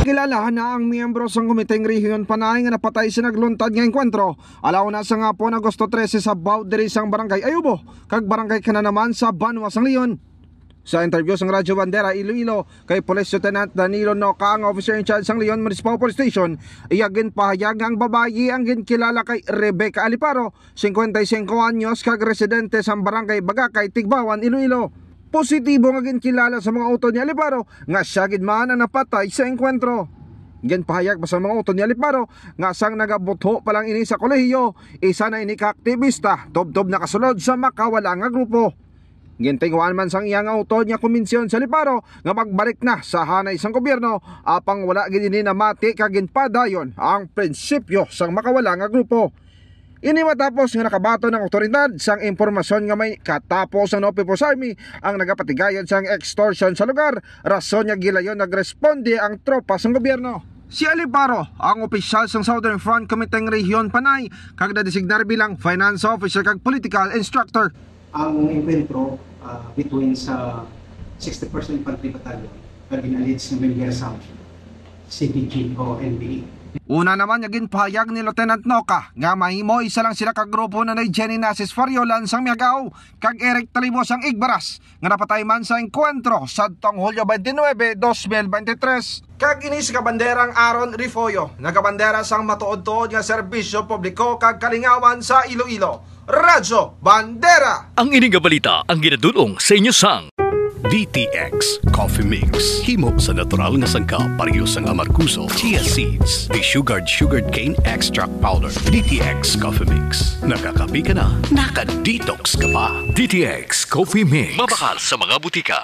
Kilalahan na ang miyembro sa Komiteng Rehiyon Panay nga napatay sa nagluntad nga enkwentro. Alaw na sa nga po ng Agosto 13 sa boundary sang Barangay Ayubo, kag Barangay Kananaman sa Banwa sang Leon. Sa interview sang Radyo Bandera Iloilo kay Police Lieutenant Danilo Noca, ang officer in charge sang Leon Municipal Police Station, iyagin pahayag ang babayi ang ginkilala kay Rebecca Aliparo, 55 anyos, kag residente sang Barangay Bagakay, Tigbawan, Iloilo. Positibo nga ginkilala sa mga auto ni Aliparo nga siya gid man ang napatay sa enkwentro. Gen pahayag pa sa mga auto ni Aliparo nga sang nagabutho pa lang ini sa kolehiyo, isa na ini ka-aktivista tob-tob na kasulod sa makawala nga grupo. Gintinguan man sang iyang auto niya kuminsyon sa Aliparo nga magbalik na sa hanay sang gobyerno apang wala gid ini namati kag ginpadayon ang prinsipyo sang makawala nga grupo. Ini matapos nga nakabato ng otoridad sang impormasyon nga may katapos ng People's Army ang nagapatigayon sang extortion sa lugar, rason niya gilayon nagresponde ang tropa sang gobyerno. Si Aliparo, ang opisyal sang Southern Front Komiteng Rehiyon Panay, kag na-designar bilang finance officer kag political instructor. Ang enkwentro between sa 60% Infantry Battalion kag ginalits ng Military South, CPG o NBE. Una naman naging pahayag ni Lieutenant Noca nga mahimo isa lang sila kag grupo na ni Jenny Nasis Fariolan sang Miagao kag Eric Talibos sang Igbaras nga napatay man sa enkwentro sadtong Hulyo 29, 2023. Kag inis ka banderang Aaron Rifoyo, nagabandera sang matuod-tuod nga serbisyo publiko kag kalingawan sa Iloilo. Radyo Bandera. Ang ining balita ang ginadulong sa inyo sang DTX Coffee Mix. Himo sa natural nga sangka pareho sang amarkuso, chia seeds, sugared cane extract powder. DTX Coffee Mix. Nakakapi ka na, naka-detox ka pa. DTX Coffee Mix. Mabakal sa mga butika.